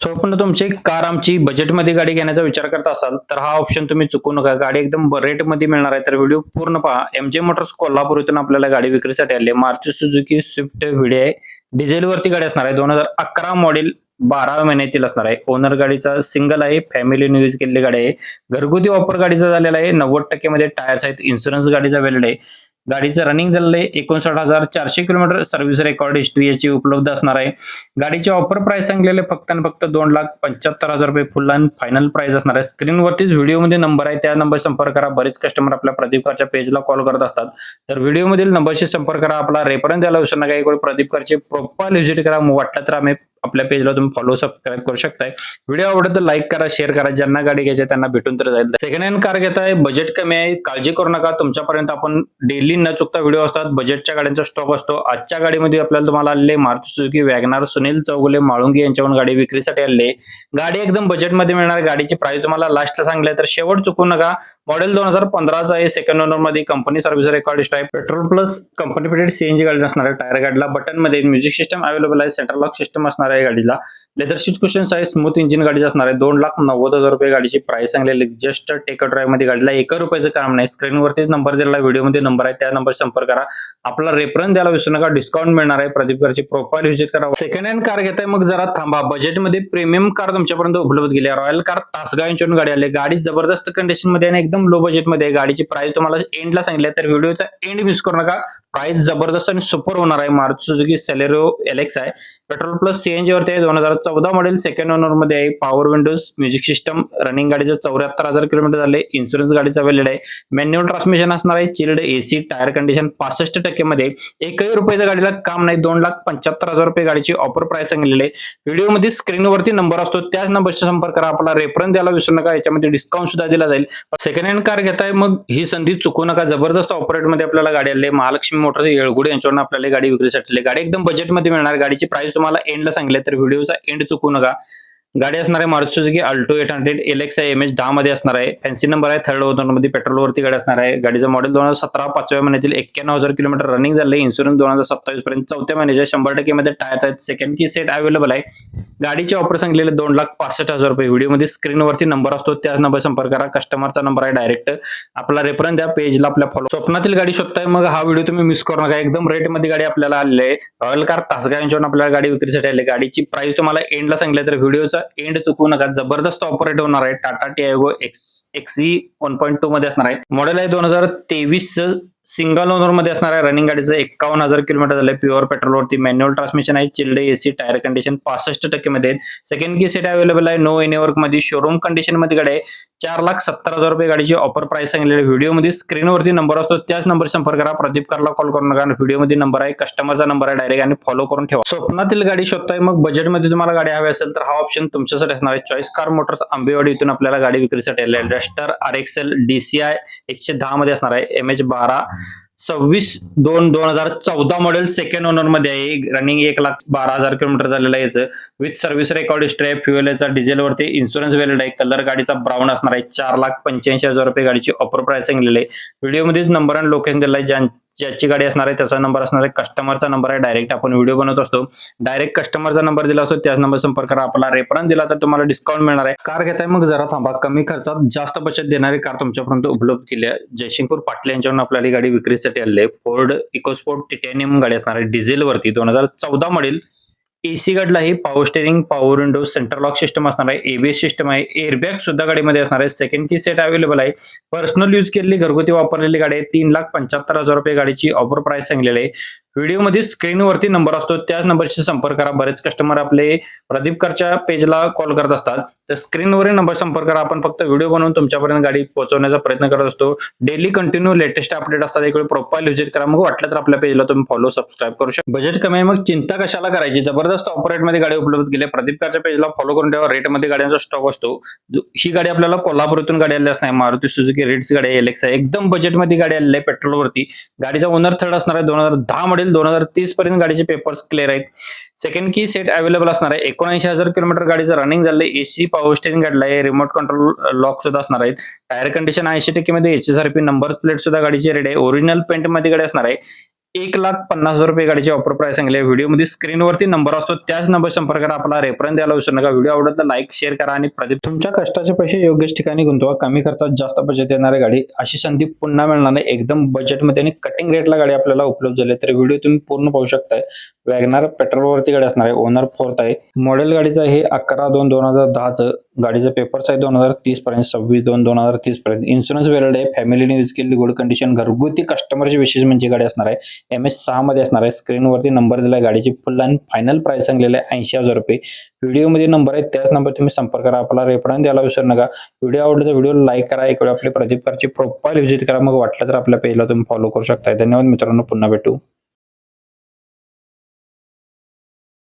स्वप्न तुमचे कार आमची बजेटमध्ये गाडी घेण्याचा विचार करत असाल तर हा ऑप्शन तुम्ही चुकू नका. गाडी एकदम रेटमध्ये मिळणार आहे, तर व्हिडिओ पूर्ण पहा. एमजे मोटर्स कोल्हापूर इथून आपल्याला गाडी विक्रीसाठी आली आहे. मारुती सुझुकी स्विफ्ट व्हीडीआय डिझेलवरती गाडी असणार आहे. 2011 मॉडेल, 12 महिन्यातील असणार आहे. ओनर गाडीचा सिंगल आहे, फॅमिलीने यूज केलेली गाडी आहे. घरगुती वापर गाडीचा झालेला आहे. 90% मध्ये टायर्स आहेत. इन्शुरन्स गाडीचा व्हॅलिड आहे. गाडीचं रनिंग झालेलं आहे 59,400 किलोमीटर. सर्व्हिस रेकॉर्ड हिस्ट्री याची उपलब्ध असणार आहे. गाडीचे ऑफर प्राइस सांगलेले फक्त आणि फक्त 2,75,000 रुपये फुल अँड फायनल प्राइस असणार आहे. स्क्रीनवरतीच व्हिडिओमध्ये नंबर आहे, त्या नंबर संपर्क करा. बरेच कस्टमर आपल्या प्रदीप कारच्या पेजला कॉल करत असतात, तर व्हिडिओमधील नंबरशी संपर्क करा. आपला रेफरन्स द्यायला विसरू नका. एक प्रदीप कारचे प्रोफाइल व्हिजिट करा. वाटलं तर आम्ही आपल्या पेजला तुम्ही फॉलो सबस्क्राईब करू शकताय. व्हिडिओ आवडत तर लाईक करा, शेअर करा. ज्यांना गाडी घ्यायची त्यांना भेटून तर जाईल. सेकंड हँड कार घेताय, बजेट कमी आहे, काळजी करू नका. तुमच्यापर्यंत आपण डेली न चुकता व्हिडिओ असतात. बजेटच्या गाड्यांचा स्टॉक असतो. आजच्या गाडीमध्ये आपल्याला तुम्हाला आलेले मारुती सुझुकी वॅगनार सुनील चौगुले माळुंगी यांच्याकडून गाडी विक्रीसाठी आलेली. गाडी एकदम बजेटमध्ये मिळणार. गाडीची प्राइस तुम्हाला लास्टला सांगले, तर शेवट चुकू नका. मॉडेल 2015चा आहे. सेकंड ओनर मध्ये कंपनी सर्व्हिस रेकॉर्ड स्टाईप petrol plus company fitted CNG गाडी असणार आहे. टायर गाडीला बटन मध्ये म्युझिक सिस्टम अवेलेबल आहे. सेंट्रल लॉक सिस्टम असणार आहे गाडीला. लेदर सीट कुशन्स आहे. स्मूथ इंजिन गाडी असणार आहे. 2,90,000 रुपये गाडीची प्राइस सांगलेली. जस्ट टेक अ ड्राईव्ह मध्ये गाडीला 1 रुपयाचं काम नाही. स्क्रीनवरतीच नंबर दिलेला, व्हिडिओमध्ये नंबर आहे, त्या नंबर संपर्क करा. आपला रेफरन्स द्यायला विसरू नका. डिस्काउंट मिळणार आहे. प्रदीप कारची प्रोफाइल व्हिजिट करा. सेकंड हँड कार घेताय मग जरा थांबा. बजेटमध्ये प्रीमियम कार तुमच्यापर्यंत उपलब्ध केली. रॉयल कार तासगाव यांच्याकडून गाडी आली. गाडी जबरदस्त कंडिशन मध्ये आणि एकदम लो बजेटमध्ये आहे. गाडीची प्राइस तुम्हाला एंडला सांगितली, तर व्हिडिओचा एंड मिस करू नका. प्राइस जबरदस्त आणि सुपर होणार आहे. मारुती सुझुकी सेलेरिओ एलेक्स आहे. पेट्रोल प्लस सीएनजी वरती आहे. 2014 मॉडेल, सेकंड ओनर मध्ये आहे. Power Windows, music system, running गाडीचं 74,000 किलोमीटर झाले. इन्शुरन्स गाडीचा व्हॅलिड आहे. मॅन्युअल ट्रान्समिशन असणार आहे. Chilled AC. टायर कंडिशन 65% मध्ये. 1 रुपयाच्या गाडीला काम नाही. 2,75,000 रुपये गाडीची ऑफर प्राइस सांगितलेली आहे. व्हिडिओमध्ये स्क्रीनवरती नंबर असतो, त्याच नंबरचा संपर्क करा. आपला रेफरन्स द्यायला विसरू नका. याच्यामध्ये डिस्काउंट सुद्धा दिला जाईल. सेकंड हँड कार घेताय मग ही संधी चुकू नका. जबरदस्त ऑपरेट मध्ये आपल्याला गाडी आली. महालक्ष्मी मोटर्स येळगुडे यांच्याकडून आपल्याला गाडी विक्रीसाठी. गाडी एकदम बजेटमध्ये मिळणार. गाडीची प्राइस तुम्हाला एंडला सांगितले, तर व्हिडिओचा एंड चुकू नका. गाडी असणार आहे मारुती सुझुकी अल्टो 800 एलएक्स आहे. MH 10 मध्ये असणार आहे. फॅन्सी नंबर आहे. थर्ड ओनर मध्ये पेट्रोल वरती गाडी असणार आहे. गाडीचा मॉडेल 2017 5व्या महिन्यातील 91,000 किलोमीटर रनिंग झाले. इन्शुरन्स 2027 पर्यंत 4थ्या महिन्याच्या 100% मध्ये टायर आहेत. सेकंड की सेट अवेलेबल आहे. गाडीचे ऑफर सांगलेले 2,65,000 रुपये. व्हिडिओमध्ये स्क्रीनवरती नंबर असतो, त्याच नंबर संपर्क करा. कस्टमरचा नंबर आहे डायरेक्ट. आपला रेफरन्स द्या, पेजला आपल्या फॉलो. स्वप्नातील गाडी शोधताय मग हा व्हिडिओ तुम्ही मिस करू नका. एकदम रेटमध्ये गाडी आपल्याला आलेली आहे. रॉयल कार तासगाव यांच्याकडून आपल्याला गाडी विक्रीसाठी आली. गाडीची प्राइस तुम्हाला एंडला सांगितलं, तर व्हिडिओचा एंड चुकू नका. जबरदस्त ऑपरेट होणार आहे. टाटा टियागो XE 1.2 मध्ये असणार आहे. मॉडेल आहे 2023 सिंगल ओनर मध्ये असणार आहे. रनिंग गाडीचं 51,000 किलोमीटर झाले. प्युअर पेट्रोल वरती. मॅन्युअल ट्रान्समिशन आहे. Chilled AC. टायर कंडिशन 65% मध्ये. सेकंड की सेट अवेलेबल आहे. नो एनी वर्क मध्ये. शोरूम कंडिशन मध्ये गाडी आहे. 4,70,000 रुपये गाडीची ऑफर प्राइस सांगितलेली. व्हिडिओमध्ये स्क्रीनवरती नंबर असतो, त्याच नंबर संपर्क करा. प्रदीप कारला कॉल करू नका. व्हिडिओमध्ये नंबर आहे, कस्टमरचा नंबर आहे डायरेक्ट, आणि फॉलो करून ठेवा. स्वप्नातील गाडी शोधताय मग बजेटमध्ये तुम्हाला गाडी हवी असेल, तर हा ऑप्शन तुमच्यासाठी असणार आहे. चॉईस कार मोटर्स आंबेवाडी इथून आपल्याला गाडी विक्रीसाठी आली आहे. डस्टर RXL DCI 110 मध्ये असणार आहे. MH 12 26/2/2014 model. सेकंड ओनर मध्ये आहे. रनिंग 1,12,000 किलोमीटर झालेला आहे. याचं with service record history. Fuel याचा डिझेल वरती. इन्शुरन्स व्हॅलिड आहे. कलर गाडीचा ब्राऊन असणार आहे. 4,85,000 रुपये गाडीची ऑफर प्राइस सांगितलेली आहे. व्हिडिओमध्येच नंबर आणि लोकेशन दिलं आहे. ज्याची गाडी असणार आहे त्याचा नंबर असणार आहे. कस्टमरचा नंबर आहे. डायरेक्ट आपण व्हिडिओ बनवत असतो, डायरेक्ट कस्टमरचा नंबर दिला असतो, त्याच नंबर संपर्क करा. आपला रेफरन्स दिला तर तुम्हाला डिस्काउंट मिळणार आहे. कार घेताय मग जरा थांबा. कमी खर्चात जास्त बचत देणारी कार तुमच्यापर्यंत उपलब्ध केली आहे. जयसिंगपूर पाटील यांच्याकडून आपल्याला ही गाडी विक्रीसाठी आली आहे. फोर्ड इकोस्पोर्ट टिटॅनियम गाडी असणार आहे. डिझेल वरती. 2014 मॉडेल. एसी गाडीला ही power steering, power window, central lock system असणार आहे. ABS सिस्टम आहे. एअरबॅग सुद्धा गाडीमध्ये असणार आहे. सेकंड की सेट अवेलेबल आहे. पर्सनल यूज केलेली घरगुती वापरलेली गाडी आहे. 3,75,000 रुपये गाडीची ऑफर प्राइस सांगलेली आहे. व्हिडिओमध्ये स्क्रीनवरती नंबर असतो, त्याच नंबरशी संपर्क करा. बरेच कस्टमर आपले प्रदीप कारच्या पेजला कॉल करत असतात, तर स्क्रीनवरील नंबर संपर्क करा. आपण फक्त व्हिडिओ बनवून तुमच्यापर्यंत गाडी पोहोचवण्याचा प्रयत्न करत असतो. डेली कंटिन्यू लेटेस्ट अपडेट असतात. एक प्रोफाइल व्हिजिट करा. मग वाटलं तर आपल्या पेजला तुम्ही फॉलो सबस्क्राईब करू शकता. बजेट कमी आहे मग चिंता कशाला करायची. जबरदस्त ऑपरेट मध्ये गाडी उपलब्ध केली. प्रदीप कारच्या पेजला फॉलो करून ठेवा. रेटमध्ये गाड्यांचा स्टॉक असतो. ही गाडी आपल्याला कोल्हापूरतून गाडी आली असणार. मारुती सुझुकी रेट्स गाडी एलेक्स आहे. एकदम बजेटमध्ये गाडी आलेली आहे. पेट्रोल वरती. गाडीचा ओनर थर्ड असणार आहे. 2010 मॉडेल. 2030 पर्यंत गाडीचे पेपर्स क्लिअर आहेत. सेकंड की सेट अवेलेबल असणार आहे. 79,000 किलोमीटर गाडीचं रनिंग झालंय. एसी पॉवर स्टेरिंग गाडीला आहे. रिमोट कंट्रोल लॉक सुद्धा असणार आहेत. टायर कंडिशन 80% मध्ये. HSRP नंबर प्लेट सुद्धा गाडीची रेड आहे. ओरिजिनल पेंट मध्ये गाडी असणार आहे. 1,50,000 गाडीची ऑफर प्राइस सांगली आहे. व्हिडिओमध्ये स्क्रीनवरती नंबर असतो, त्याच नंबर संपर्क करा. आपला रेफरन्स द्यायला विसरू नका. व्हिडिओ आवडला तर लाईक, शेअर करा आणि प्रदीप तुमच्या कष्टाचे पैसे योग्यच ठिकाणी गुंतवा. कमी खर्चात जास्त बजेट येणारी गाडी, अशी संधी पुन्हा मिळणार नाही. एकदम बजेटमध्ये आणि कटिंग रेटला गाडी आपल्याला उपलब्ध झाली. तर व्हिडिओ तुम्ही पूर्ण पाहू शकताय. वॅगनार पेट्रोलवरती गाडी असणार आहे. ओनर 4th आहे. मॉडेल गाडीचं आहे 11/2/2010चं. गाडीचं पेपर्स आहे 2030 पर्यंत, 26/2/2030 पर्यंत. इन्शुरन्स वेळेड आहे. फॅमिलीने यूज केलेली गुड कंडिशन. घरगुती कस्टमरची विशेष म्हणजे गाडी असणार आहे. MS6 मध्ये असणार आहे. स्क्रीनवरती नंबर दिलाय. गाडीची फुल आणि फायनल प्राइस सांगलेली आहे 80,000 रुपये. व्हिडिओमध्ये नंबर आहे, त्याच नंबर तुम्ही संपर्क करा. आपला रेफरन्स द्यायला विसरू नका. व्हिडिओ आवडला तर व्हिडिओ लाईक करा. एक वेळ आपली प्रदीप कारची प्रोफाईल व्हिजिट करा. मग वाटलं तर आपल्या पेजला तुम्ही फॉलो करू शकता. धन्यवाद मित्रांनो, पुन्हा भेटू.